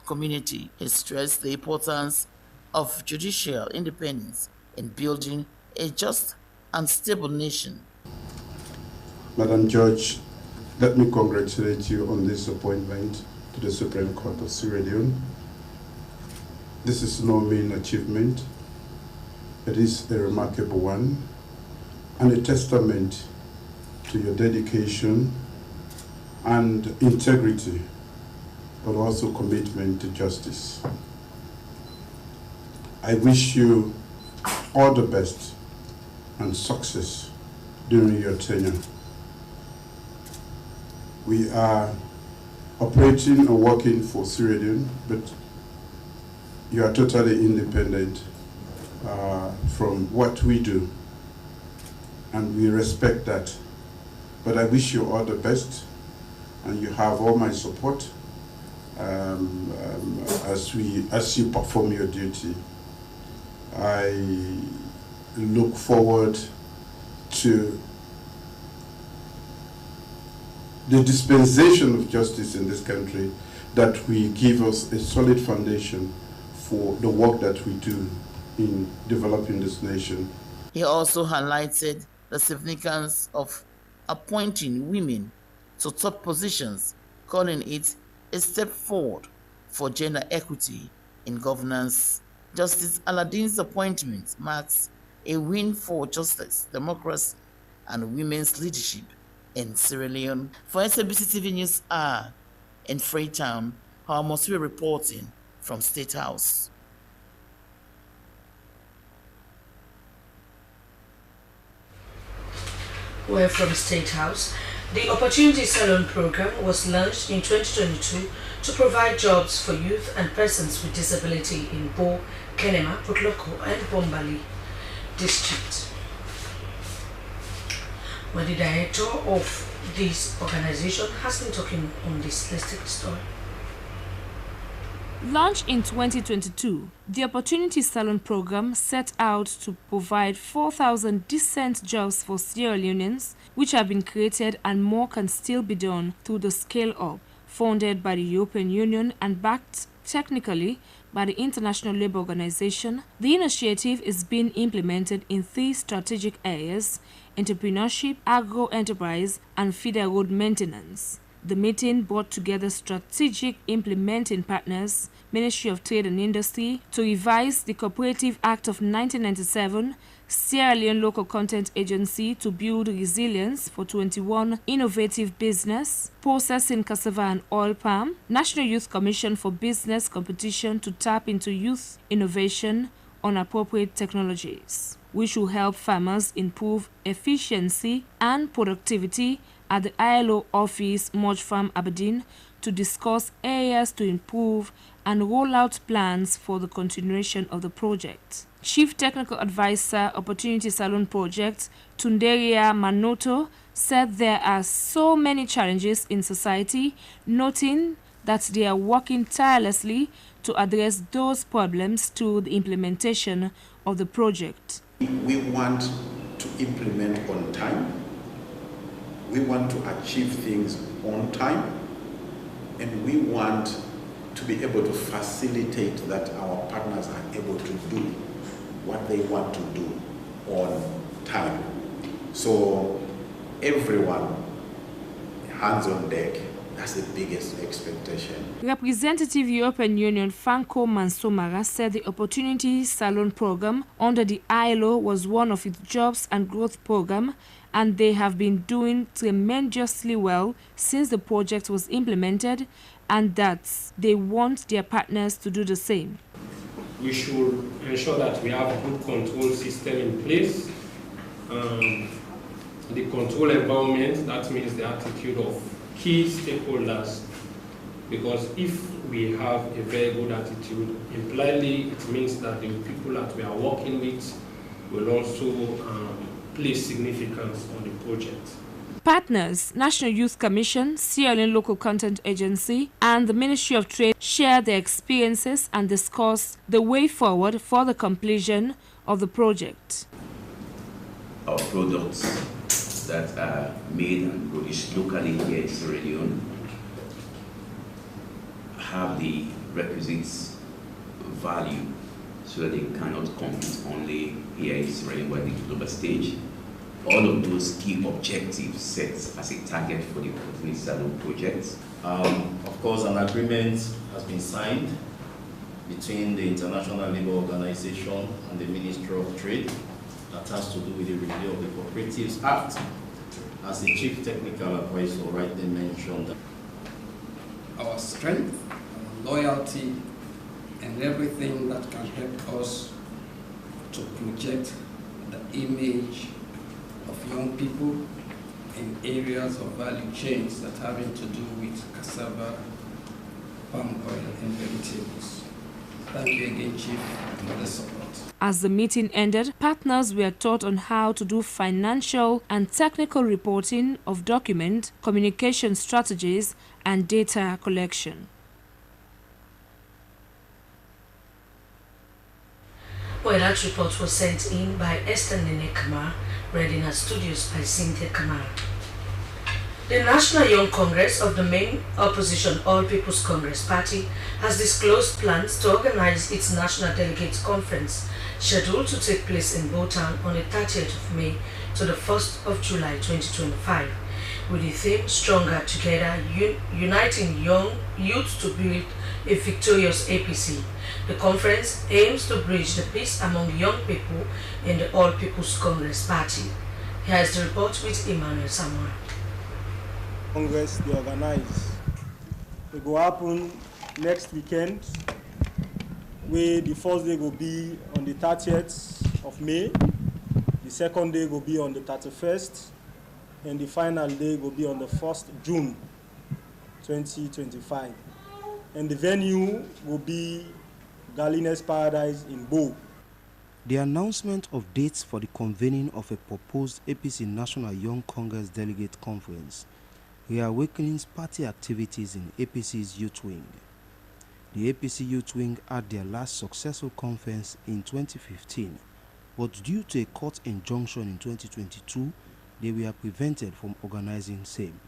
community. He stressed the importance of judicial independence in building a just and stable nation. Madam Judge, let me congratulate you on this appointment to the Supreme Court of Sierra Leone. This is no mean achievement. It is a remarkable one and a testament to your dedication and integrity, but also commitment to justice. I wish you all the best and success during your tenure. We are operating and working for Sierra Leone, but you are totally independent from what we do, and we respect that. But I wish you all the best, and you have all my support as you perform your duty. I look forward to the dispensation of justice in this country that will give us a solid foundation for the work that we do in developing this nation. He also highlighted the significance of appointing women to top positions, calling it a step forward for gender equity in governance. Justice Aladdin's appointment marks a win for justice, democracy, and women's leadership in Sierra Leone. For SABC TV News Hour in Freetown, Harmoswe reporting from State House. We're from State House. The Opportunity Salon program was launched in 2022 to provide jobs for youth and persons with disability in Bo, Kenema, Putloko, and Bombali district. Well, the director of this organization has been talking on this. Let's take the story. Launched in 2022, the Opportunity Salon program set out to provide 4,000 decent jobs for Sierra Leoneans, which have been created, and more can still be done through the Scale Up, funded by the European Union and backed technically by the International Labour Organization. The initiative is being implemented in 3 strategic areas: entrepreneurship, agro-enterprise, and feeder road maintenance. The meeting brought together strategic implementing partners, Ministry of Trade and Industry, to revise the Cooperative Act of 1997, Sierra Leone Local Content Agency to build resilience for 21 innovative business, processing cassava and oil palm, National Youth Commission for Business Competition to tap into youth innovation on appropriate technologies, which will help farmers improve efficiency and productivity at the ILO office, Moj Farm, Aberdeen, to discuss areas to improve and roll out plans for the continuation of the project. Chief Technical Advisor, Opportunity Salon Project, Tunderia Manoto, said there are so many challenges in society, noting that they are working tirelessly to address those problems through the implementation of the project. We want to implement on time. We want to achieve things on time, and we want to be able to facilitate that our partners are able to do what they want to do on time. So everyone, hands on deck, that's the biggest expectation. Representative European Union Franco Mansomara said the Opportunity Salon program under the ILO was one of its jobs and growth program, and they have been doing tremendously well since the project was implemented, and that they want their partners to do the same. We should ensure that we have a good control system in place. The control environment, that means the attitude of key stakeholders, because if we have a very good attitude, impliedly it means that the people that we are working with will also place significance on the project. Partners, National Youth Commission, Sierra Leone Local Content Agency, and the Ministry of Trade share their experiences and discuss the way forward for the completion of the project. Our products that are made and produced locally here in Sierra Leone have the requisite value so that they cannot compete only here in Sierra Leone but the global stage. All of those key objectives set as a target for the Opportunity Salon project. Of course, an agreement has been signed between the International Labour Organization and the Ministry of Trade that has to do with the review of the Cooperatives Act. As the Chief Technical Advisor rightly mentioned, our strength, our loyalty, and everything that can help us to project the image of young people in areas of value chains that having to do with cassava, palm oil, and vegetables. Thank you again, Chief, for the support. As the meeting ended, partners were taught on how to do financial and technical reporting of document, communication strategies, and data collection. Well, that report was sent in by Esther Nene Kamar, read in our studios by Cynthia Kamar. The National Young Congress of the main opposition All People's Congress Party has disclosed plans to organize its National Delegates Conference, scheduled to take place in Botan on the 30th of May to the 1st of July 2025, with the theme Stronger Together, Uniting Young Youth to Build a Victorious APC. The conference aims to bridge the peace among young people in the All People's Congress Party. Here is the report with Emmanuel Samuel. Congress they organize. It will happen next weekend, where the first day will be on the 30th of May, the second day will be on the 31st, and the final day will be on the 1st June 2025. And the venue will be Galines Paradise in Bo. The announcement of dates for the convening of a proposed APC National Young Congress Delegate Conference reawakens party activities in APC's youth wing. The APC youth wing had their last successful conference in 2015, but due to a court injunction in 2022, they were prevented from organizing same.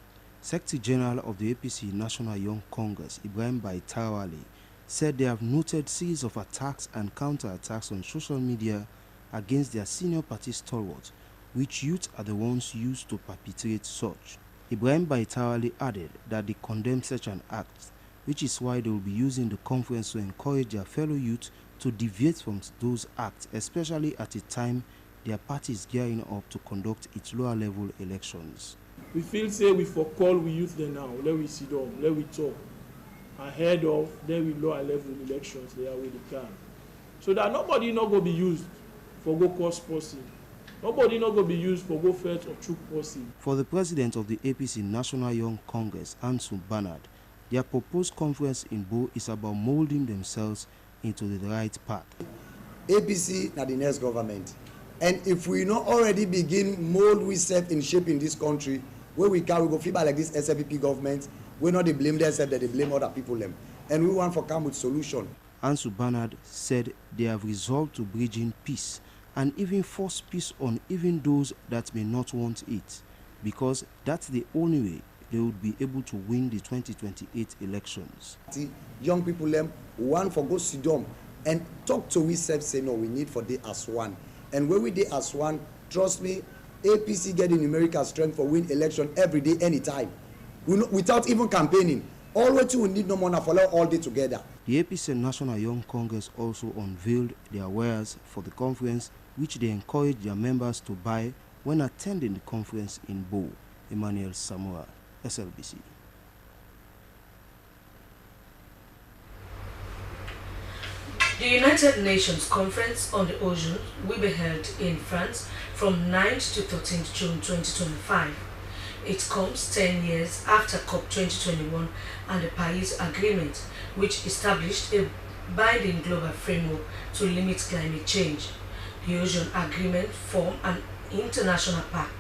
Secretary General of the APC National Young Congress, Ibrahim Baitarawale, said they have noted series of attacks and counter-attacks on social media against their senior party stalwarts, which youth are the ones used to perpetrate such. Ibrahim Baitarawale added that they condemn such an act, which is why they will be using the conference to encourage their fellow youth to deviate from those acts, especially at a time their party is gearing up to conduct its lower-level elections. We feel say we for call we youth them now, let we sit down, let we talk ahead of then we lower-level elections there where they can. So that nobody not going to be used for go cause person. Nobody not going to be used for go fetch or choke person. For the president of the APC National Young Congress, Ansu Bernard, their proposed conference in Bo is about molding themselves into the right path. APC na the next government. And if we not already begin mold we set in shape in this country, where we can, we go feel like this SLPP government, we not they blame themselves, that they blame other people them. And we want to come with solution. Ansu Bernard said they have resolved to bridge in peace and even force peace on even those that may not want it, because that's the only way they would be able to win the 2028 elections. Young people them want for go sit down and talk to we self say no, we need for day as one. And when we day as one, trust me, APC getting numerical strength for win election every day, anytime. Without even campaigning. Always we need no more for all day together. The APC National Young Congress also unveiled their wares for the conference, which they encouraged their members to buy when attending the conference in Bo. Emmanuel Samoa, SLBC. The United Nations Conference on the Ocean will be held in France from 9th to 13th June 2025. It comes 10 years after COP 2021 and the Paris Agreement, which established a binding global framework to limit climate change. The Ocean Agreement formed an international pact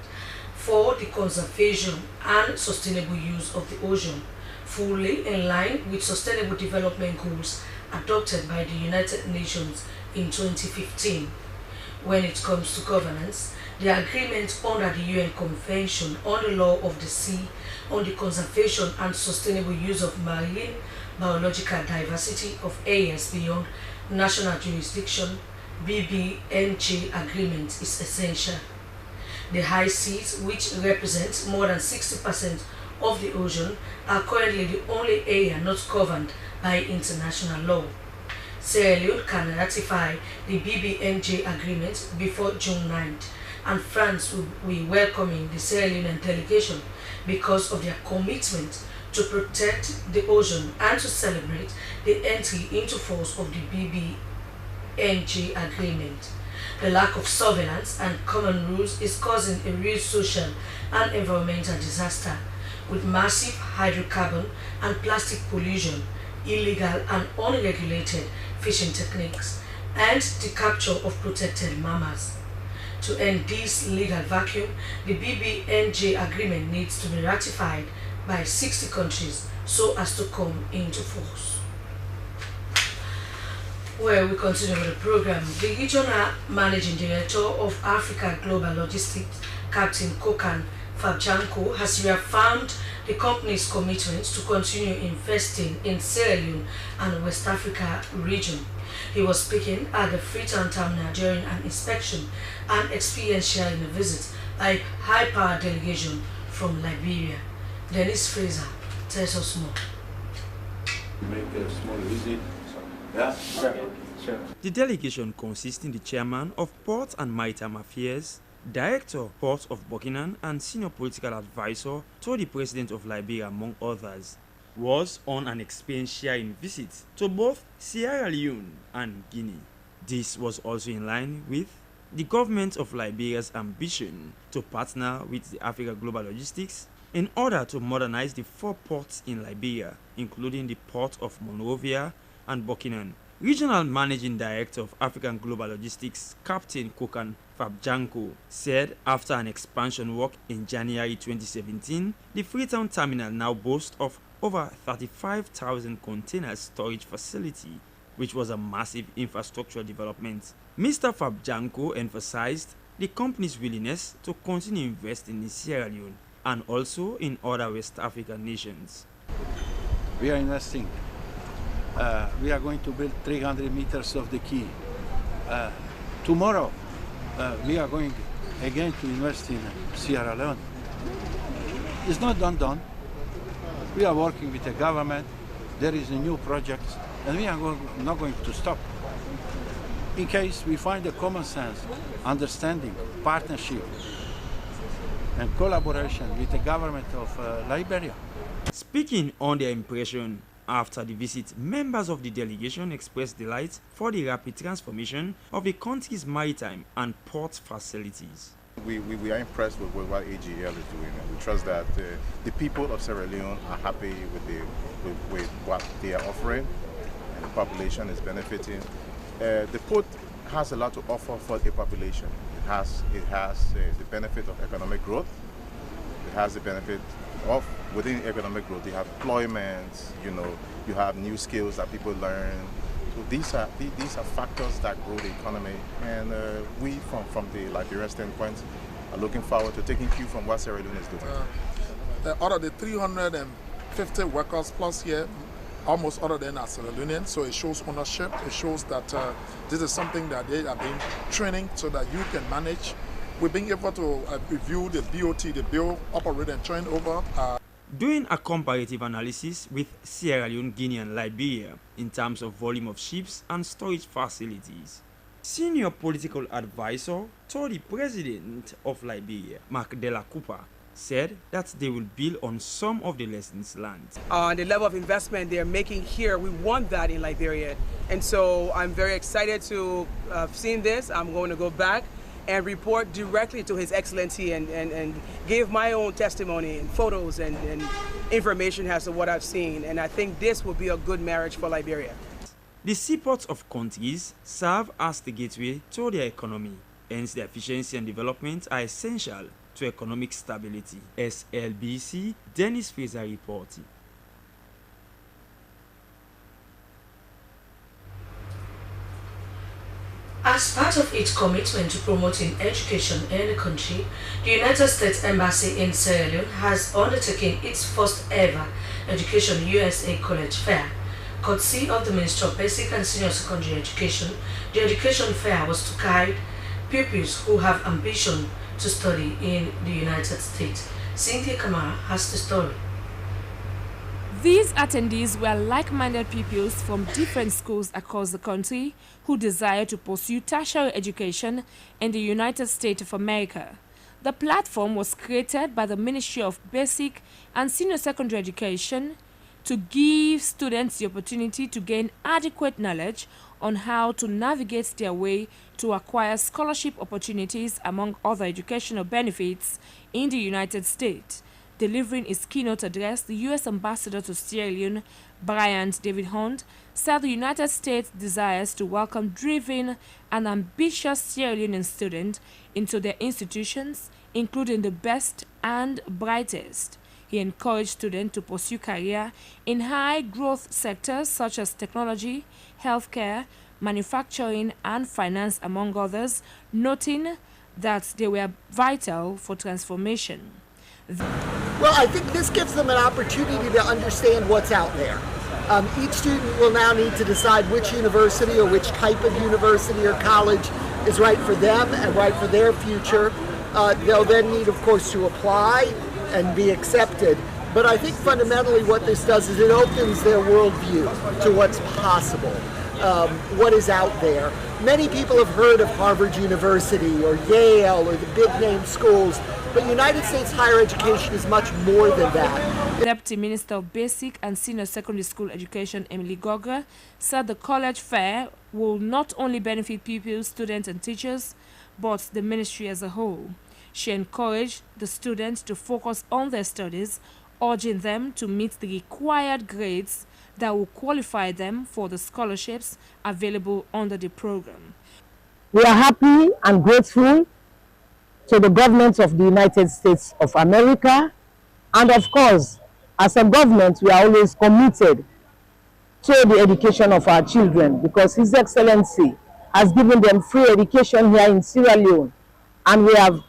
for the conservation and sustainable use of the ocean, fully in line with Sustainable Development Goals adopted by the United Nations in 2015. When it comes to governance, the agreement under the UN Convention on the Law of the Sea on the conservation and sustainable use of marine biological diversity of areas beyond national jurisdiction, BBNJ agreement is essential. The high seas, which represent more than 60% of the ocean, are currently the only area not governed by international law. Sierra Leone can ratify the BBNJ agreement before June 9th, and France will be welcoming the Sierra Leonean delegation because of their commitment to protect the ocean and to celebrate the entry into force of the BBNJ agreement. The lack of surveillance and common rules is causing a real social and environmental disaster, with massive hydrocarbon and plastic pollution, illegal and unregulated fishing techniques, and the capture of protected mammals. To end this legal vacuum, the BBNJ agreement needs to be ratified by 60 countries so as to come into force. Well, we continue with the program. The Regional Managing Director of Africa Global Logistics, Captain Kokan Fabjanko, has reaffirmed the company's commitment to continue investing in Sierra Leone and West Africa region. He was speaking at the Freetown Terminal during an inspection and experiential visit by high-power delegation from Liberia. Dennis Fraser tells us more. Make a small visit. Yeah? Sure. The delegation consisting the chairman of Port and Maritime Affairs, Director, Port of Buchanan, and senior political advisor to the President of Liberia, among others, was on an experiential visit to both Sierra Leone and Guinea. This was also in line with the government of Liberia's ambition to partner with the Africa Global Logistics in order to modernize the 4 ports in Liberia, including the Port of Monrovia and Buchanan. Regional Managing Director of African Global Logistics, Captain Kokan Fabjanko, said after an expansion work in January 2017, the Freetown Terminal now boasts of over 35,000 container storage facility, which was a massive infrastructure development. Mr. Fabjanko emphasized the company's willingness to continue investing in Sierra Leone and also in other West African nations. We are investing. We are going to build 300 meters of the quay. Tomorrow, we are going again to invest in Sierra Leone. It's not done. We are working with the government. There is a new project, and we are not going to stop. In case we find a common sense, understanding, partnership, and collaboration with the government of Liberia. Speaking on their impression after the visit, members of the delegation expressed delight for the rapid transformation of the country's maritime and port facilities. We are impressed with what AGL is doing, and we trust that the people of Sierra Leone are happy with what they are offering, and the population is benefiting. The port has a lot to offer for the population. It has the benefit of economic growth. It has the benefit of, within economic growth, you have employment, you have new skills that people learn. So these are factors that grow the economy, and we from the Liberian standpoint are looking forward to taking cue from what Sierra Leone is doing. Out of the 350 workers plus here, almost all of them are Sierra Leonean, so it shows ownership. It shows that this is something that they are being training so that you can manage. We're being able to review the BOT, the bill, operate and train over. Doing a comparative analysis with Sierra Leone, Guinea and Liberia in terms of volume of ships and storage facilities, senior political advisor to the President of Liberia, Mark Della Cooper, said that they will build on some of the lessons learned. The level of investment they're making here, we want that in Liberia. And so I'm very excited to have seen this. I'm going to go back and report directly to His Excellency and give my own testimony and photos and information as to what I've seen. And I think this will be a good marriage for Liberia. The seaports of countries serve as the gateway to their economy. Hence, their efficiency and development are essential to economic stability. SLBC, Dennis Fraser reporting. As part of its commitment to promoting education in the country, the United States Embassy in Sierra Leone has undertaken its first ever Education USA College Fair Courtesy of the Ministry of Basic and Senior Secondary Education, the education fair was to guide pupils who have ambition to study in the United States. Cynthia Kamara has the story. These attendees were like-minded pupils from different schools across the country who desire to pursue tertiary education in the United States of America. The platform was created by the Ministry of Basic and Senior Secondary Education to give students the opportunity to gain adequate knowledge on how to navigate their way to acquire scholarship opportunities among other educational benefits in the United States. Delivering his keynote address, the U.S. Ambassador to Sierra Leone, Bryant David Hunt, said the United States desires to welcome driven and ambitious Sierra Leonean students into their institutions, including the best and brightest. He encouraged students to pursue careers in high-growth sectors such as technology, healthcare, manufacturing, and finance, among others, noting that they were vital for transformation. Well, I think this gives them an opportunity to understand what's out there. Each student will now need to decide which university or which type of university or college is right for them and right for their future. They'll then need, of course, to apply and be accepted. But I think fundamentally what this does is it opens their worldview to what's possible, what is out there. Many people have heard of Harvard University or Yale or the big-name schools, but United States higher education is much more than that. Deputy Minister of Basic and Senior Secondary School Education, Emily Gogre, said the college fair will not only benefit pupils, students, and teachers, but the ministry as a whole. She encouraged the students to focus on their studies, urging them to meet the required grades that will qualify them for the scholarships available under the program. We are happy and grateful to the government of the United States of America, and of course, as a government, we are always committed to the education of our children because His Excellency has given them free education here in Sierra Leone, and we have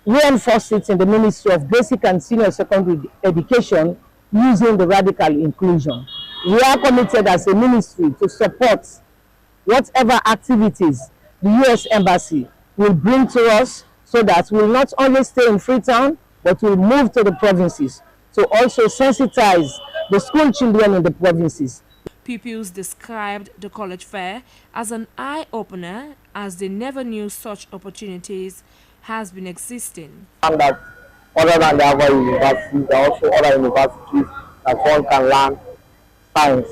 reinforced it in the Ministry of Basic and Senior Secondary Education using the radical inclusion. We are committed as a ministry to support whatever activities the U.S. Embassy will bring to us so that we will not only stay in Freetown, but we'll move to the provinces to also sensitize the school children in the provinces. Pupils described the college fair as an eye-opener as they never knew such opportunities has been existing. And that other than the other universities, there are also other universities that one can learn science,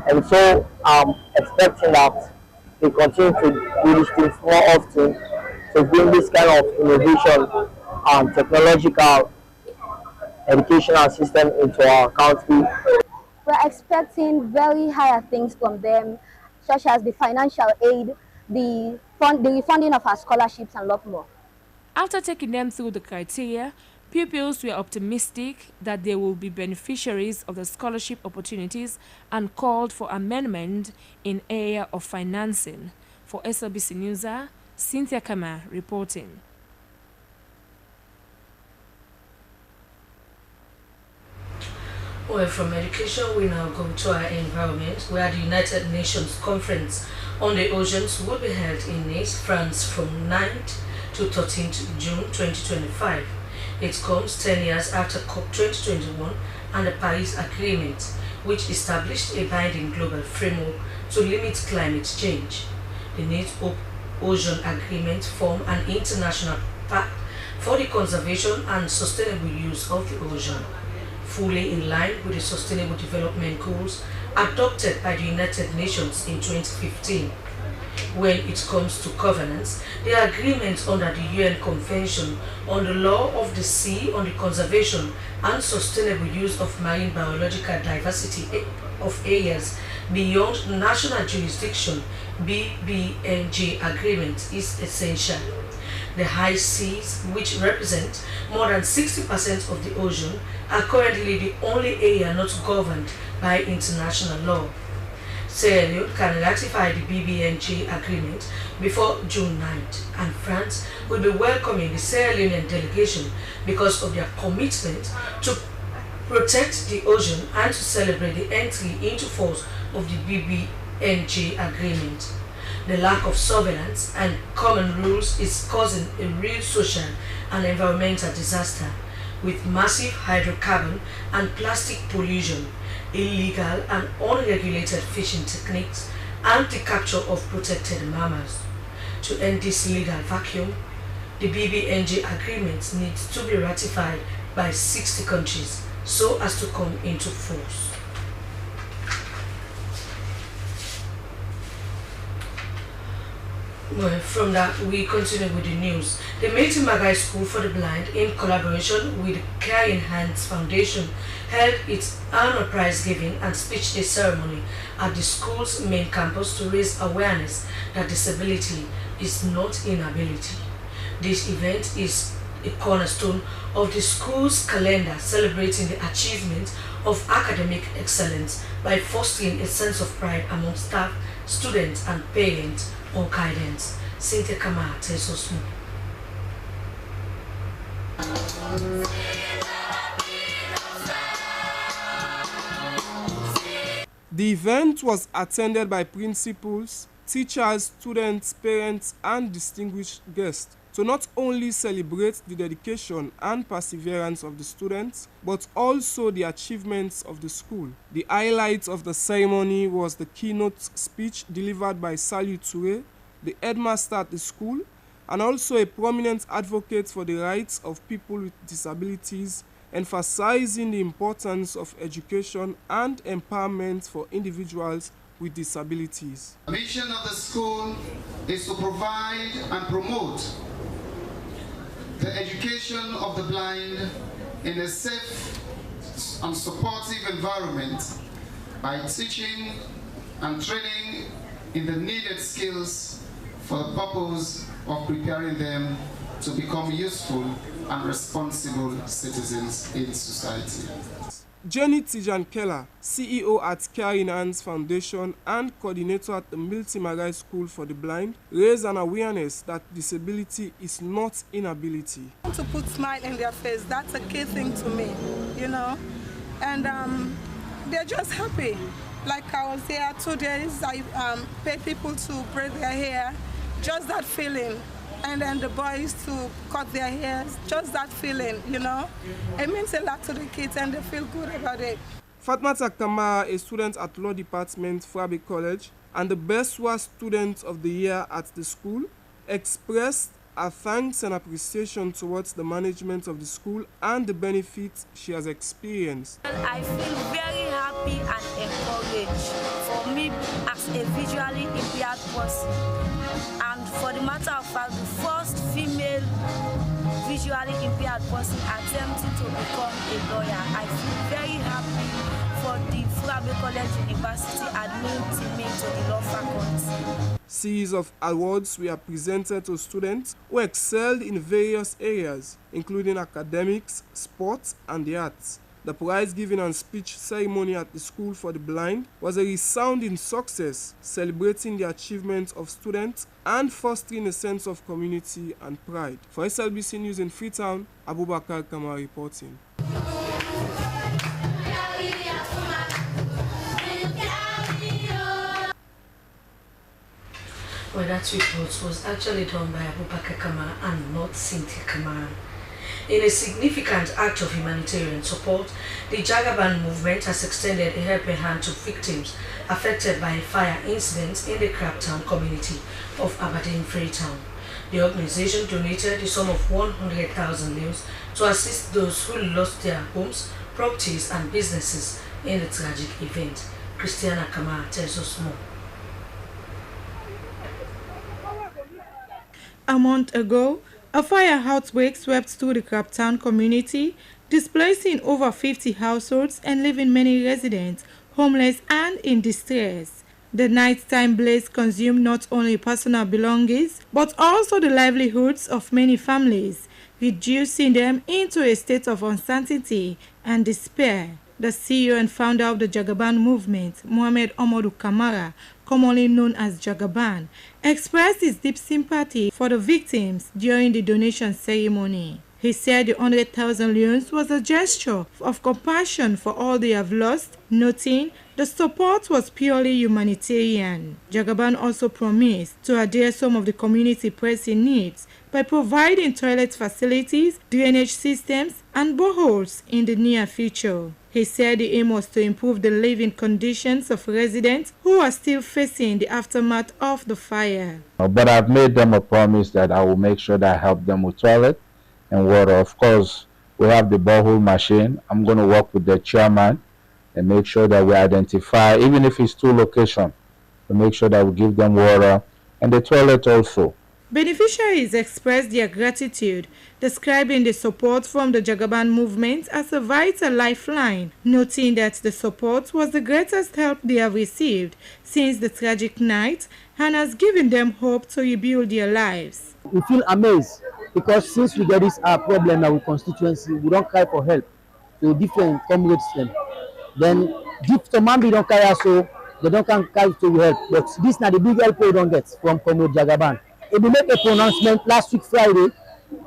And so I'm expecting that they continue to do these things more often to bring this kind of innovation and technological educational system into our country. We're expecting very higher things from them, such as the financial aid, the refunding of our scholarships, and a lot more. After taking them through the criteria, pupils were optimistic that they will be beneficiaries of the scholarship opportunities and called for amendment in area of financing. For SLBC News, Cynthia Kama reporting. Well, from education, we now go to our environment, where the United Nations Conference on the Oceans will be held in Nice, France from 9th to 13th June 2025. It comes 10 years after COP 2021 and the Paris Agreement, which established a binding global framework to limit climate change. The Nice Ocean Agreement formed an international pact for the conservation and sustainable use of the ocean, fully in line with the Sustainable Development Goals adopted by the United Nations in 2015. When it comes to governance, the agreement under the UN Convention on the Law of the Sea on the conservation and sustainable use of marine biological diversity of areas beyond national jurisdiction, BBNJ agreement, is essential. The high seas, which represent more than 60% of the ocean, are currently the only area not governed by international law. Sierra Leone can ratify the BBNJ agreement before June 9th, and France will be welcoming the Sierra Leonean delegation because of their commitment to protect the ocean, and to celebrate the entry into force of the BBNJ agreement. The lack of surveillance and common rules is causing a real social and environmental disaster, with massive hydrocarbon and plastic pollution, illegal and unregulated fishing techniques, and the capture of protected mammals. To end this legal vacuum, the BBNJ agreement needs to be ratified by 60 countries so as to come into force. Well, from that, we continue with the news. The Milton Magai School for the Blind, in collaboration with the Care in Hands Foundation, held its annual prize giving and speech day ceremony at the school's main campus to raise awareness that disability is not inability. This event is a cornerstone of the school's calendar, celebrating the achievement of academic excellence by fostering a sense of pride among staff, students, and parents on guidance. Cynthia Kamara tells us more. The event was attended by principals, teachers, students, parents, and distinguished guests to not only celebrate the dedication and perseverance of the students, but also the achievements of the school. The highlight of the ceremony was the keynote speech delivered by Saliu Toure, the headmaster at the school, and also a prominent advocate for the rights of people with disabilities, emphasizing the importance of education and empowerment for individuals with disabilities. The mission of the school is to provide and promote the education of the blind in a safe and supportive environment by teaching and training in the needed skills for the purpose of preparing them to become useful and responsible citizens in society. Jenny Tijan Keller, CEO at Care in Hands Foundation and coordinator at the Milton Magai School for the Blind, raised an awareness that disability is not inability. To put smile in their face, that's a key thing to me, you know, and they're just happy. Like I was here 2 days, I paid people to braid their hair, just that feeling. And then the boys to cut their hairs, just that feeling, you know. It means a lot to the kids and they feel good about it. Fatmata Kamara, a student at Law Department, Frabe College, and the Best WA Student of the Year at the school, expressed her thanks and appreciation towards the management of the school and the benefits she has experienced. I feel very happy and encouraged for me as a visually impaired person. And for the matter of fact, the first female visually impaired person attempting to become a lawyer. I feel very happy for the Frabe College University admitting me to the law faculty. Series of awards were presented to students who excelled in various areas, including academics, sports, and the arts. The prize giving and speech ceremony at the School for the Blind was a resounding success, celebrating the achievements of students and fostering a sense of community and pride. For SLBC News in Freetown, Abubakar Kamara reporting. Well, that report was actually done by Abubakar Kamara and not Cynthia Kamara. In a significant act of humanitarian support, the Jagaban movement has extended a helping hand to victims affected by a fire incident in the Crabtown community of Aberdeen Freetown. The organization donated the sum of 100,000 leaves to assist those who lost their homes, properties, and businesses in the tragic event. Christiana Kamara tells us more. A month ago, a fire outbreak swept through the Crabtown community, displacing over 50 households and leaving many residents homeless and in distress. The nighttime blaze consumed not only personal belongings, but also the livelihoods of many families, reducing them into a state of uncertainty and despair. The CEO and founder of the Jagaban movement, Mohamed Omodu Kamara, commonly known as Jagaban, expressed his deep sympathy for the victims during the donation ceremony. He said the 100,000 leones was a gesture of compassion for all they have lost, noting the support was purely humanitarian. Jagaban also promised to address some of the community pressing needs by providing toilet facilities, drainage systems, and boreholes in the near future. He said the aim was to improve the living conditions of residents who are still facing the aftermath of the fire. But I've made them a promise that I will make sure that I help them with toilet and water. Of course, we have the borehole machine. I'm going to work with the chairman and make sure that we identify, even if it's 2 locations, to make sure that we give them water and the toilet also. Beneficiaries expressed their gratitude, describing the support from the Jagaban movement as a vital lifeline, noting that the support was the greatest help they have received since the tragic night and has given them hope to rebuild their lives. We feel amazed because since we get this problem in our constituency, we don't cry for help to different comrades. Then Mambi don't carry us, so they don't come carry to help. But this now the big help we don't get from Comrade Jagaban. We made a pronouncement last week Friday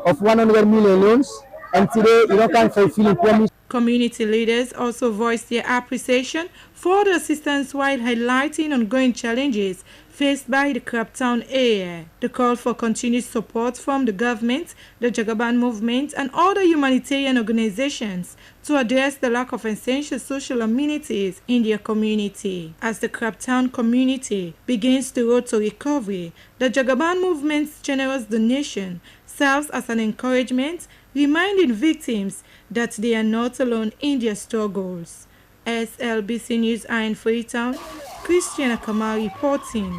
of 100 million loans, and today you don't come fulfilling promise. Community leaders also voiced their appreciation for the assistance while highlighting ongoing challenges faced by the Crabtown area. The call for continued support from the government, the Jagaban movement, and other humanitarian organizations to address the lack of essential social amenities in their community. As the Crabtown community begins the road to recovery, the Jagaban movement's generous donation serves as an encouragement, reminding victims that they are not alone in their struggles. SLBC News in Freetown, Christiana Kamal reporting.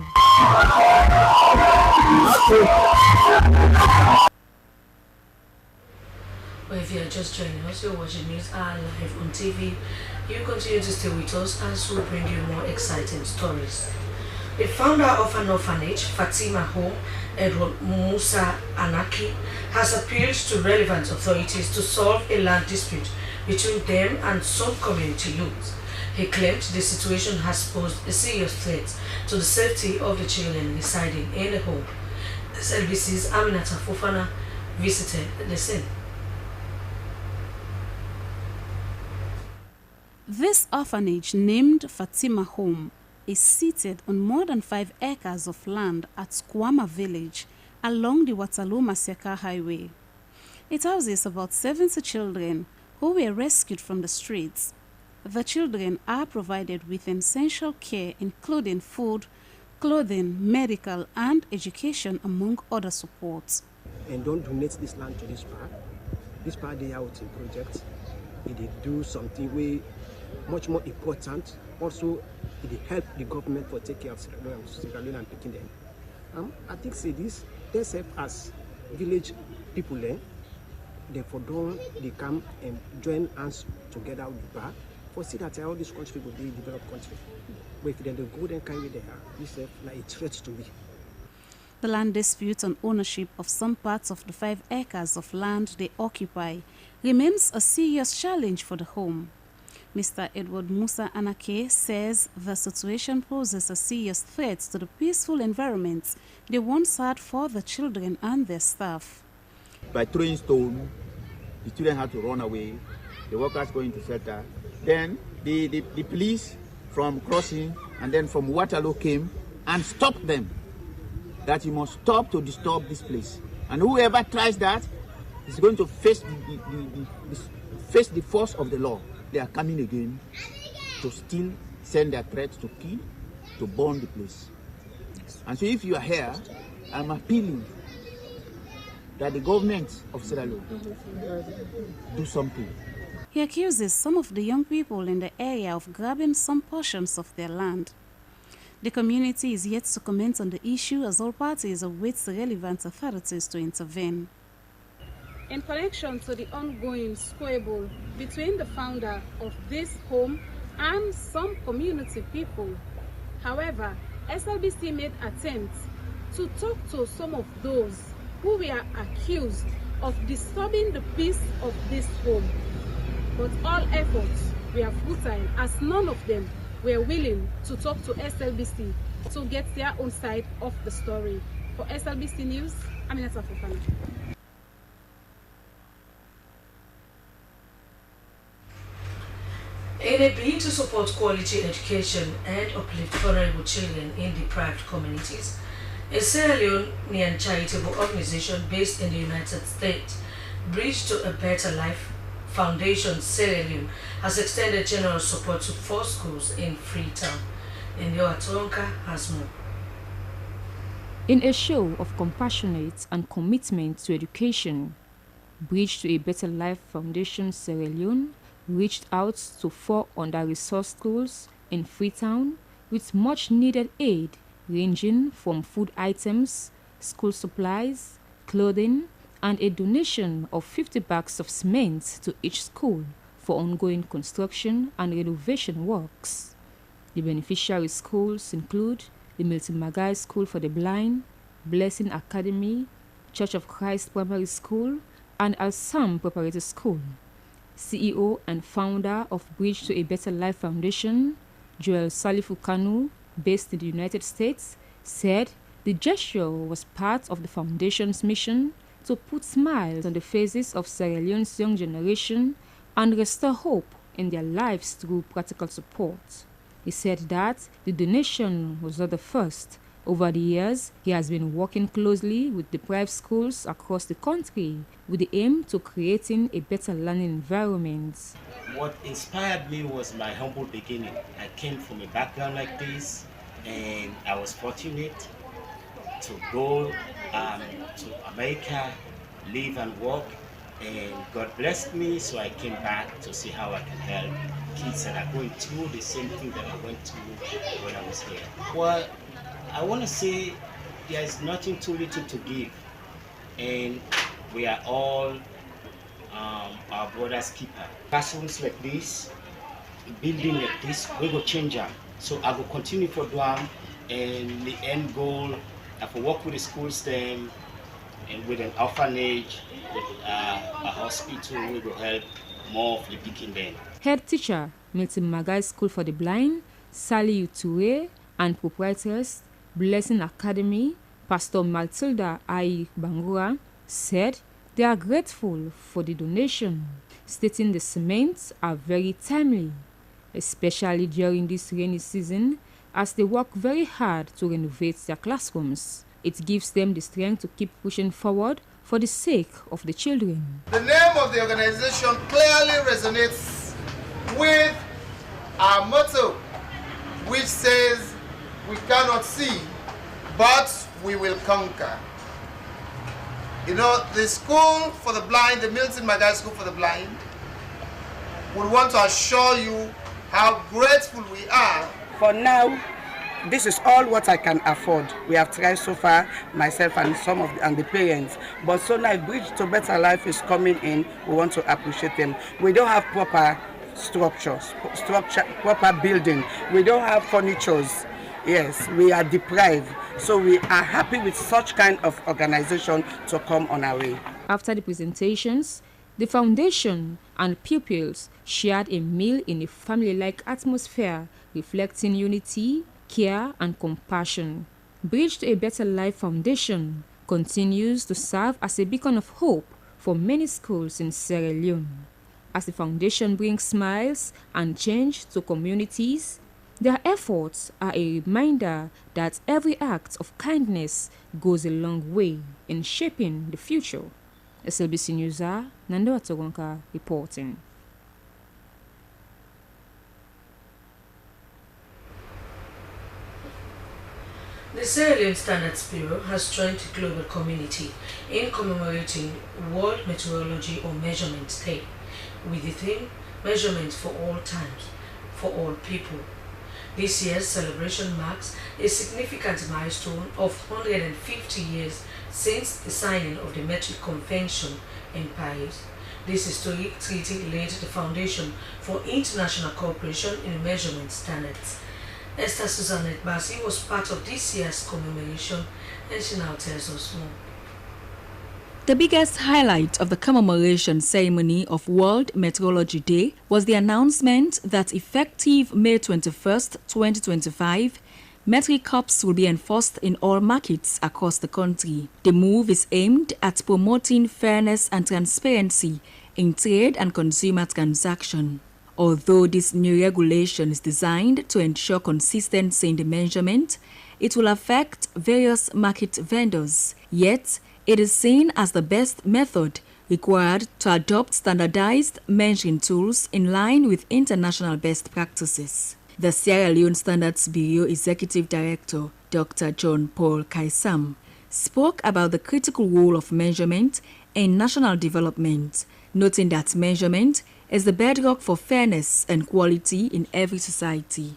Well, if you are just joining us, you're watching News Hour live on TV. You continue to stay with us as we bring you more exciting stories. The founder of an orphanage, Fatima Home, Edward Musa Anaki, has appealed to relevant authorities to solve a land dispute between them and some community youth. He claimed the situation has posed a serious threat to the safety of the children residing in the home. SLBC's Aminata Fofana visited the scene. This orphanage, named Fatima Home, is seated on more than 5 acres of land at Squama village along the Waterloo-Maseka highway. It houses about 70 children who were rescued from the streets. The children are provided with essential care including food, clothing, medical and education among other supports. And don't donate this land to this park. This park they out in projects. They do something way much more important. Also, it help the government for take care of Sierra Leone and picking them. I think say this, they serve as village people there. Therefore, don't they come and join hands together with the park for see that all these countries will be a developed country. But if they go and carry there, this is like a threat to me. The land dispute on ownership of some parts of the 5 acres of land they occupy remains a serious challenge for the home. Mr. Edward Musa Anake says the situation poses a serious threat to the peaceful environment they once had for the children and their staff. By throwing stone, the children had to run away, the workers going to shelter. Then the police from crossing and then from Waterloo came and stopped them. That you must stop to disturb this place. And whoever tries that is going to face the force of the law. They are coming again to still send their threats to kill, to burn the place. And so if you are here, I'm appealing that the government of Sierra Leone do something. He accuses some of the young people in the area of grabbing some portions of their land. The community is yet to comment on the issue as all parties await the relevant authorities to intervene. In connection to the ongoing squabble between the founder of this home and some community people. However, SLBC made attempts to talk to some of those who were accused of disturbing the peace of this home. But all efforts were futile as none of them were willing to talk to SLBC to get their own side of the story. For SLBC News, Aminata Fofana. In a bid to support quality education and uplift vulnerable children in deprived communities, a Sierra Leonean charitable organization based in the United States, Bridge to a Better Life Foundation Sierra Leone, has extended general support to 4 schools in Freetown. Ndio Atoronka has more. In a show of compassionate and commitment to education, Bridge to a Better Life Foundation Sierra Leone reached out to 4 under-resourced schools in Freetown with much-needed aid ranging from food items, school supplies, clothing, and a donation of 50 bags of cement to each school for ongoing construction and renovation works. The beneficiary schools include the Milton Magai School for the Blind, Blessing Academy, Church of Christ Primary School, and Al-Sam Preparatory School. CEO and founder of Bridge to a Better Life Foundation, Joel Salifu Kanu, based in the United States, said the gesture was part of the foundation's mission to put smiles on the faces of Sierra Leone's young generation and restore hope in their lives through practical support. He said that the donation was not the first. Over the years, he has been working closely with deprived schools across the country with the aim to creating a better learning environment. What inspired me was my humble beginning. I came from a background like this, and I was fortunate to go to America, live and work, and God blessed me, so I came back to see how I can help kids that are going through the same thing that I went through when I was here. Well, I want to say there is nothing too little to give, and we are all our brother's keeper. Classrooms like this, building like this, we will change them. So I will continue for them, and the end goal, I will work with the schools then, and with an orphanage, with a hospital, we will help more of the picking then. Head teacher, Milton Magai School for the Blind, Sally Uture, and proprietors, Blessing Academy, Pastor Matilda Ai Bangura, said they are grateful for the donation, stating the cements are very timely, especially during this rainy season, as they work very hard to renovate their classrooms. It gives them the strength to keep pushing forward for the sake of the children. The name of the organization clearly resonates with our motto, which says, we cannot see, but we will conquer. You know, the school for the blind, the Milton Magai School for the Blind, would want to assure you how grateful we are. For now, this is all what I can afford. We have tried so far, myself and some of the parents. But so now Bridge to Better Life is coming in, we want to appreciate them. We don't have proper structure, proper building. We don't have furnitures. Yes, we are deprived. So we are happy with such kind of organization to come on our way. After the presentations, the foundation and pupils shared a meal in a family-like atmosphere, reflecting unity, care, and compassion. Bridge to a Better Life Foundation continues to serve as a beacon of hope for many schools in Sierra Leone. As the foundation brings smiles and change to communities, their efforts are a reminder that every act of kindness goes a long way in shaping the future. SLBC News, Nando Atoronka reporting. The Sierra Leone Standards Bureau has joined the global community in commemorating World Meteorology or Measurement Day with the theme Measurement for All Times, for All People. This year's celebration marks a significant milestone of 150 years since the signing of the Metric Convention in Paris. This historic treaty laid the foundation for international cooperation in measurement standards. Esther Susanette Bassi was part of this year's commemoration, and she now tells us more. The biggest highlight of the commemoration ceremony of World Meteorology Day was the announcement that effective May 21st, 2025, metric cups will be enforced in all markets across the country. The move is aimed at promoting fairness and transparency in trade and consumer transaction. Although this new regulation is designed to ensure consistency in the measurement, it will affect various market vendors. Yet, it is seen as the best method required to adopt standardized measuring tools in line with international best practices. The Sierra Leone Standards Bureau Executive Director, Dr. John Paul Kaisam, spoke about the critical role of measurement in national development, noting that measurement is the bedrock for fairness and quality in every society.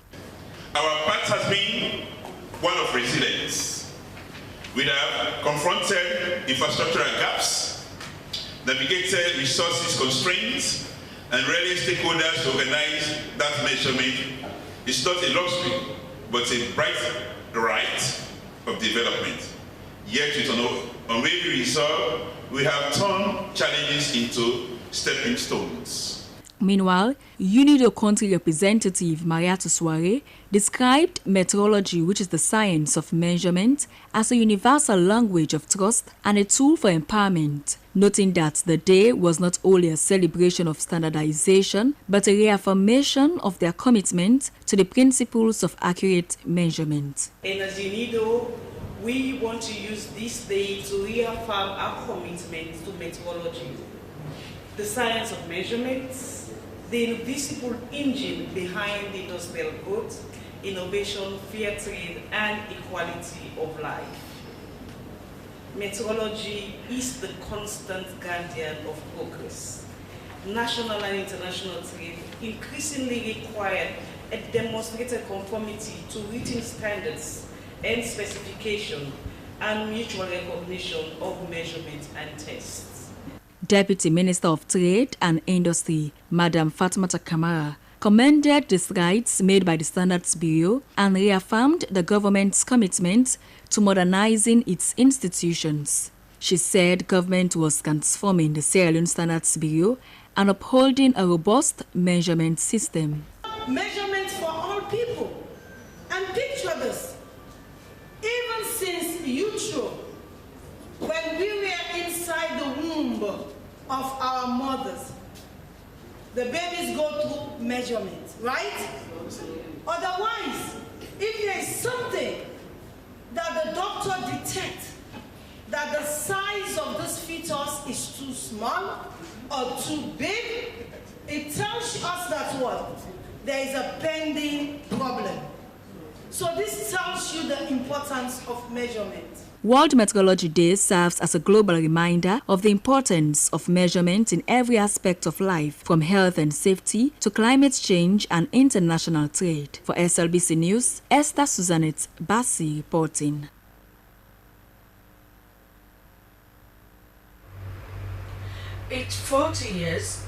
Our path has been one of resilience. We have confronted infrastructural gaps, navigated resources constraints, and rallied stakeholders to organize that measurement. It's not a luxury, but a bright right of development. Yet with an unwavering resolve, we have turned challenges into stepping stones. Meanwhile, UNIDO country representative Mariatu Soare described metrology, which is the science of measurement, as a universal language of trust and a tool for empowerment, noting that the day was not only a celebration of standardization, but a reaffirmation of their commitment to the principles of accurate measurement. And as UNIDO, we want to use this day to reaffirm our commitment to metrology, the science of measurements, the invisible engine behind the industrial growth, innovation, fair trade, and equality of life. Metrology is the constant guardian of progress. National and international trade increasingly require a demonstrated conformity to written standards and specification and mutual recognition of measurement and tests. Deputy Minister of Trade and Industry, Madam Fatoumata Camara, commended the strides made by the Standards Bureau and reaffirmed the government's commitment to modernizing its institutions. She said government was transforming the Sierra Leone Standards Bureau and upholding a robust measurement system. Measurement for all people. And picture this. Even since utero, when we were inside the womb of our mothers, the babies go through measurement, right? Otherwise, if there is something that the doctor detects that the size of this fetus is too small or too big, it tells us that what? There is a pending problem. So this tells you the importance of measurement. World Meteorology Day serves as a global reminder of the importance of measurement in every aspect of life, from health and safety to climate change and international trade. For SLBC News, Esther Suzanette Bassi reporting. It's 40 years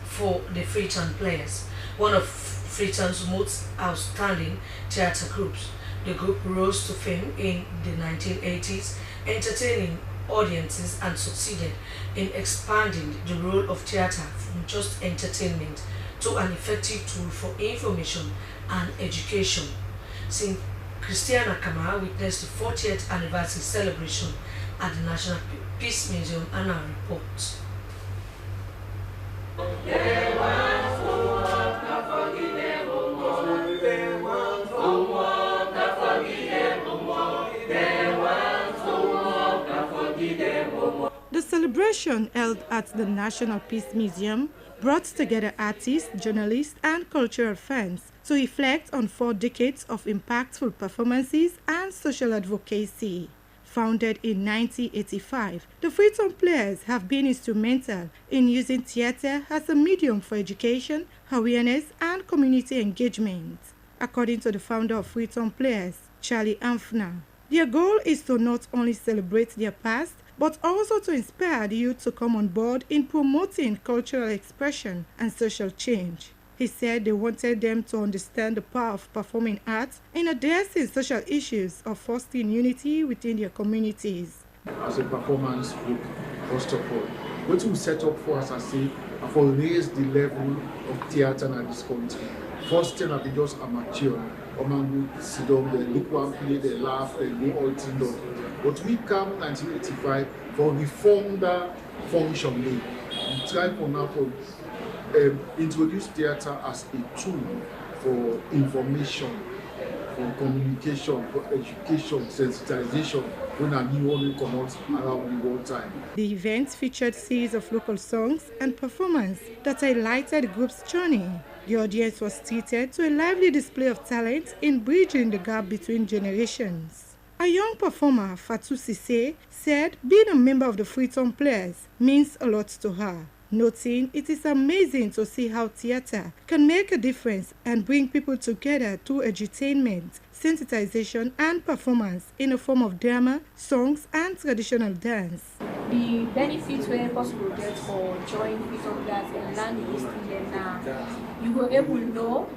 for the Freetown Players, one of Freetown's most outstanding theatre groups. The group rose to fame in the 1980s, entertaining audiences, and succeeded in expanding the role of theatre from just entertainment to an effective tool for information and education. St. Christiana Kamara witnessed the 40th anniversary celebration at the National Peace Museum and our report. The celebration held at the National Peace Museum brought together artists, journalists, and cultural fans to reflect on 4 decades of impactful performances and social advocacy. Founded in 1985, the Freetown Players have been instrumental in using theatre as a medium for education, awareness, and community engagement. According to the founder of Freetown Players, Charlie Amfna, their goal is to not only celebrate their past, but also to inspire the youth to come on board in promoting cultural expression and social change. He said they wanted them to understand the power of performing arts in addressing social issues of fostering unity within their communities. As a performance group, first of all, what we set up for us, I say, for raise the level of theatre in this country. First thing, I be just amateur. Omangu sit down, they look one play, they laugh, they go all things done. But we come 1985 for reform that function. We try for now introduce theatre as a tool for information, for communication, for education, sensitization, when a new one will come out around the world time. The event featured series of local songs and performance that highlighted the group's journey. The audience was treated to a lively display of talent in bridging the gap between generations. A young performer, Fatou Sissé, said being a member of the Freetown Players means a lot to her, noting it is amazing to see how theatre can make a difference and bring people together through edutainment, sensitization and performance in the form of drama, songs and traditional dance. The benefits where possible get for joining Freetown Players and learn history and you were able to know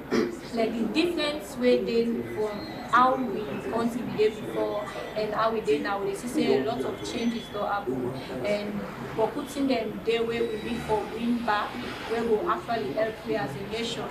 like the difference within from how we country we did before and how we did now. They see a lot of changes that happen and for putting them there where we need for win back where we actually help we as a nation.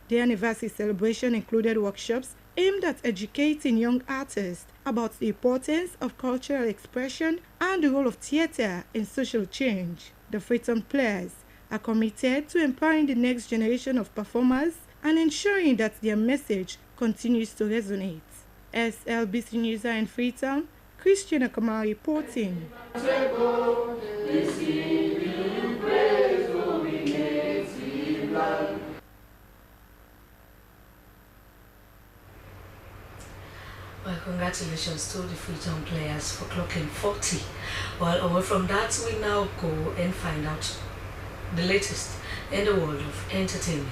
The anniversary celebration included workshops aimed at educating young artists about the importance of cultural expression and the role of theatre in social change. The Freetown Players are committed to empowering the next generation of performers and ensuring that their message continues to resonate. SLBC News in Freetown, Christiana Kamara reporting. Well, congratulations to the Freetown Players for clocking 40. Well, away from that, we now go and find out the latest in the world of entertainment.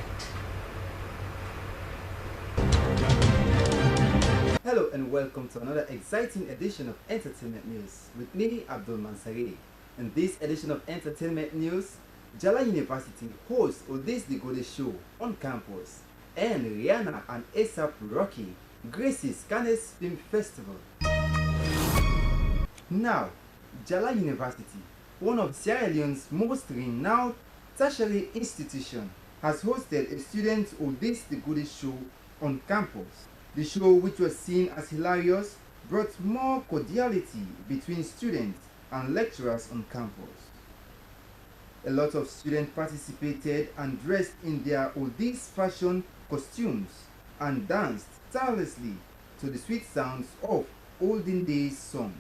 Hello and welcome to another exciting edition of Entertainment News with me, Abdul Mansari. In this edition of Entertainment News, Jala University hosts Odis the Gode Show on campus, and Rihanna and A$AP Rocky graces Cannes Film Festival. Now, Jala University, one of Sierra Leone's most renowned tertiary institutions, has hosted a student Odis the Gode Show on campus. The show, which was seen as hilarious, brought more cordiality between students and lecturers on campus. A lot of students participated and dressed in their Odis fashion costumes and danced tirelessly to the sweet sounds of olden days songs.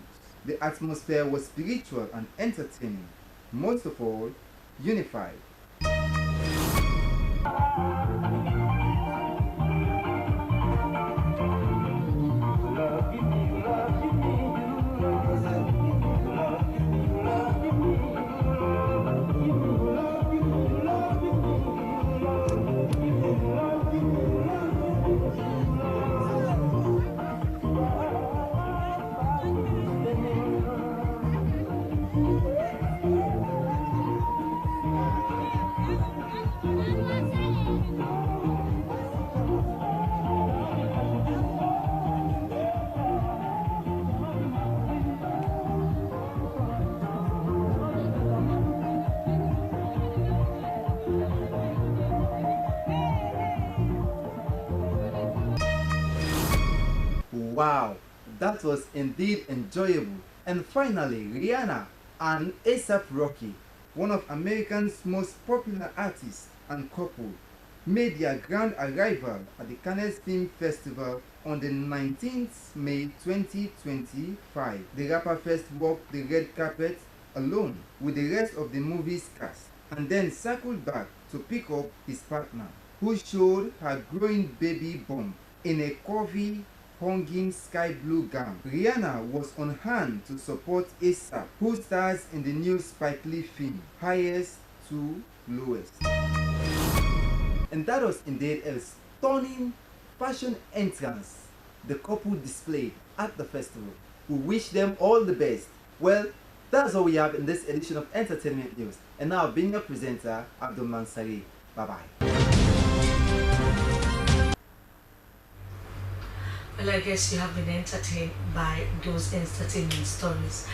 The atmosphere was spiritual and entertaining, most of all, unified. Wow, that was indeed enjoyable. And finally, Rihanna and A$AP Rocky, one of America's most popular artists and couple, made their grand arrival at the Cannes Film Festival on the 19th May 2025. The rapper first walked the red carpet alone with the rest of the movie's cast and then circled back to pick up his partner, who showed her growing baby bump in a curvy, hanging sky blue gown. Rihanna was on hand to support A$AP, who stars in the new Spike Lee film, Highest to Lowest. And that was indeed a stunning fashion entrance the couple displayed at the festival. We wish them all the best. Well, that's all we have in this edition of Entertainment News. And now, being a presenter, Abdul Mansari. Bye-bye. Well, I guess you have been entertained by those entertainment stories.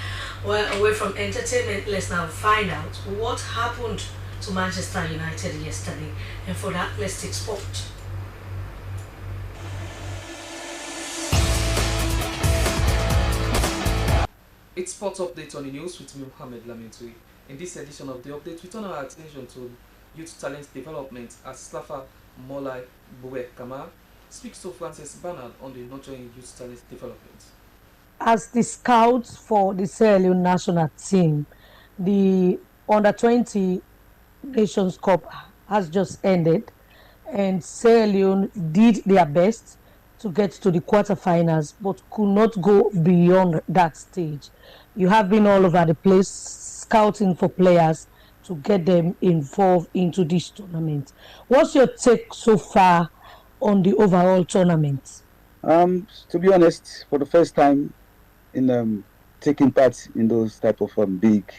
Well, away from entertainment, let's now find out what happened to Manchester United yesterday. And for that, let's take sport. It's Sports Update on the news with me, Mohamed Lamintui. In this edition of the update, we turn our attention to Youth Talent Development at Slafa Molai Boué Kamara, speaks to Francis Bernard on the Nurturing Youth Talent Development. As the scouts for the Sierra Leone national team, the Under-20 Nations Cup has just ended, and Sierra Leone did their best to get to the quarterfinals, but could not go beyond that stage. You have been all over the place scouting for players to get them involved into this tournament. What's your take so far on the overall tournament? To be honest, for the first time in taking part in those type of big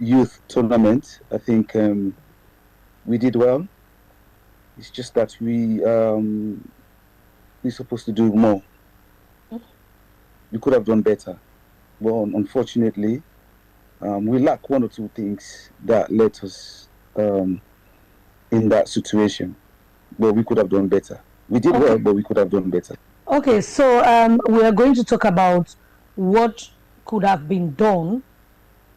youth tournaments, I think we did well. It's just that we're supposed to do more. We could have done better. Well, unfortunately, we lack one or two things that led us in that situation. But we could have done better. We did well, but we could have done better. Okay, so we are going to talk about what could have been done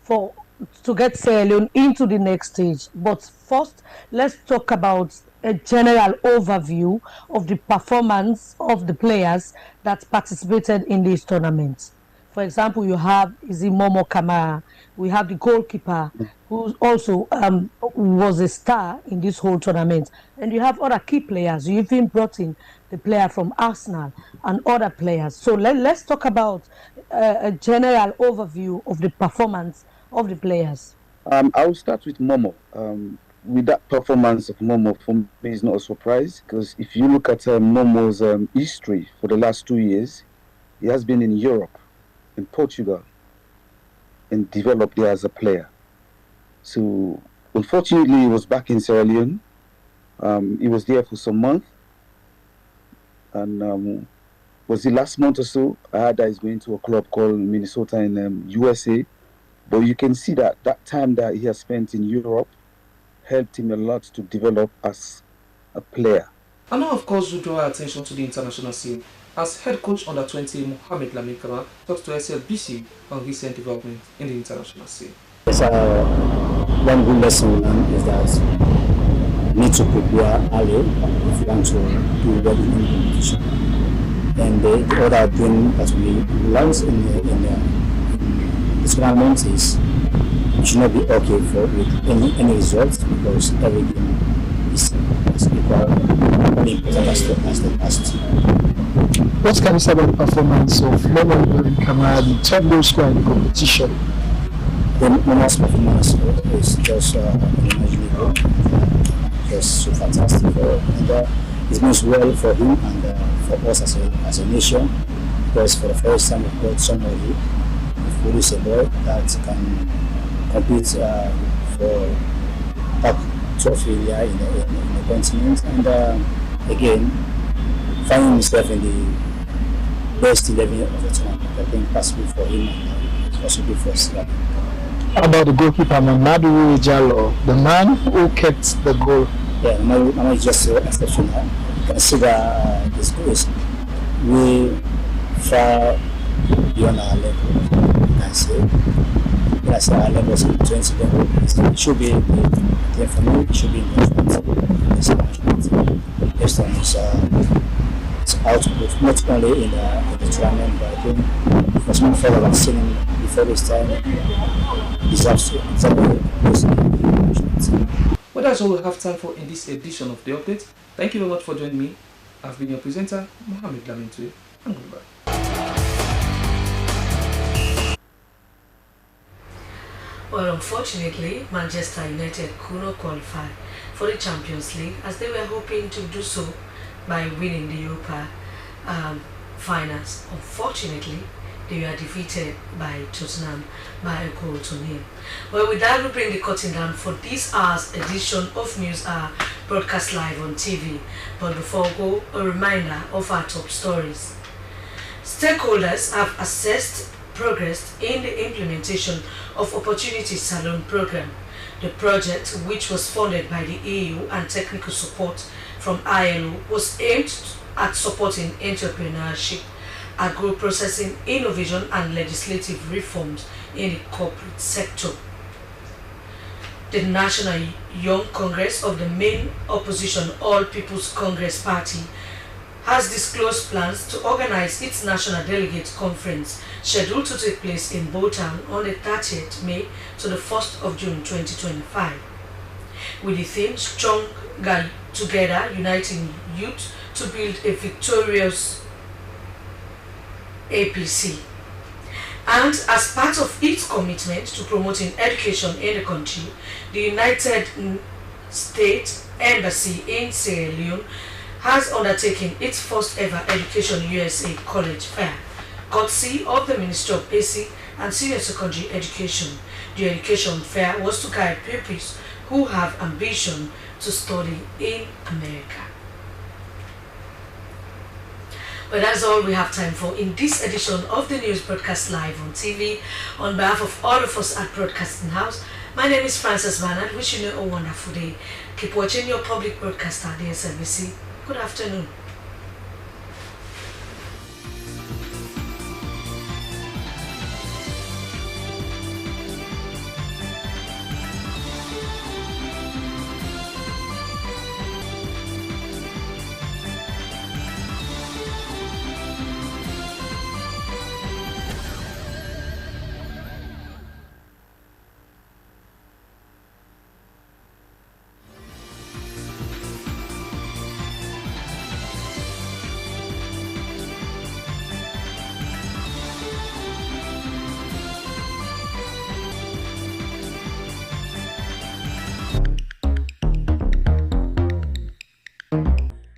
to get Sierra Leone into the next stage. But first, let's talk about a general overview of the performance of the players that participated in this tournament. For example, you have Momo Kamara. We have the goalkeeper, who also was a star in this whole tournament. And you have other key players. You even brought in the player from Arsenal and other players. So let's talk about a general overview of the performance of the players. I will start with Momo. With that performance of Momo, for me, is not a surprise, because if you look at Momo's history for the last 2 years, he has been in Europe, in Portugal, and developed there as a player. So, unfortunately, he was back in Sierra Leone. He was there for some months, and was the last month or so, I heard that he's going to a club called Minnesota in USA. But you can see that that time that he has spent in Europe helped him a lot to develop as a player. And now, of course, we draw our attention to the international scene, as head coach under-20 Mohamed Lamin Kamara talks to SLBC on recent development in the international scene. Yes, one good lesson we learned is that we need to prepare early if we want to do well in the competition. And the other thing that we learned in this tournament is you should not be okay with any results, because everything is equal, only important as the past. What can you say about the performance of Momo Kamara, the top goal scorer in the competition? The Momo's performance is just unimaginable, just so fantastic. And it means well for him and for us as a nation, because for the first time we've got somebody, who is a boy that can compete for top trophy in the continent, and again finding himself in the best 11 of the tournament. I think possible for him, and it's also good for us. How about the goalkeeper Mamadou Jallo, the man who kept the goal? Yeah, Mamadou is just so exceptional. You can see that his goal is way far beyond our level. You can say. When I say our level is 20 level, it should be for me, it should be in the 20. Based on his output, not only in the tournament, but I think because my fellow I've seen him before this time deserves to exactly. Well, that's all we have time for in this edition of The Update. Thank you very much for joining me. I've been your presenter, Mohamed Lamin, and goodbye. Well, unfortunately, Manchester United could not qualify for the Champions League, as they were hoping to do so by winning the Europa finals. Unfortunately, they were defeated by Tottenham by a goal to nil. Well, with that, we bring the curtain down for this hour's edition of News Hour, broadcast live on TV. But before we go, a reminder of our top stories. Stakeholders have assessed progress in the implementation of Opportunity Salon program. The project, which was funded by the EU and technical support from ILO, was aimed at supporting entrepreneurship, agro-processing, innovation and legislative reforms in the corporate sector. The National Young Congress of the main opposition All People's Congress Party has disclosed plans to organize its National Delegate Conference scheduled to take place in Botown on the 30th May to the 1st of June 2025, with the theme Stronger Together, Uniting Youth to Build a Victorious APC. And as part of its commitment to promoting education in the country, the United States Embassy in Sierra Leone has undertaken its first ever Education USA College Fair, courtesy of the Ministry of Basic and Senior Secondary Education. The education fair was to guide pupils who have ambition to study in America. But that's all we have time for in this edition of the News Broadcast Live on TV. On behalf of all of us at Broadcasting House, my name is Frances Bernard, wishing you a wonderful day. Keep watching your public broadcaster, the SLBC. Good afternoon.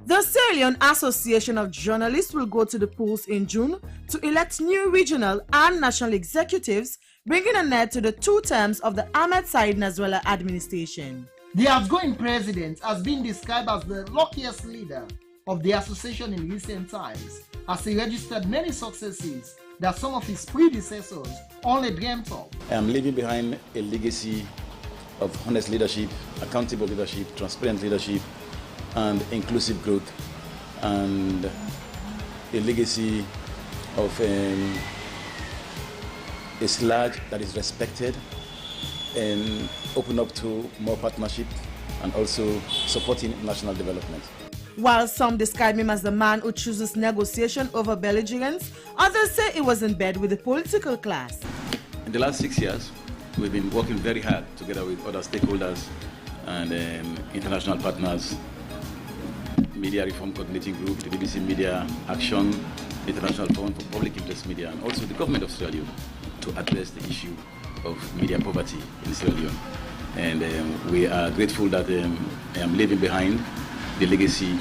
The Sierra Leone Association of Journalists will go to the polls in June to elect new regional and national executives, bringing an end to the 2 terms of the Ahmed Said Nasrallah administration. The outgoing president has been described as the luckiest leader of the association in recent times, as he registered many successes that some of his predecessors only dreamt of. I am leaving behind a legacy of honest leadership, accountable leadership, transparent leadership, and inclusive growth, and a legacy of a SLAG that is respected and open up to more partnership and also supporting national development. While some describe him as the man who chooses negotiation over belligerence, others say he was in bed with the political class. In the last 6 years, we've been working very hard together with other stakeholders and international partners, Media Reform Coordinating Group, the BBC Media Action, the International Forum for Public Interest Media, and also the government of Sierra Leone to address the issue of media poverty in Sierra Leone. And we are grateful that I am leaving behind the legacy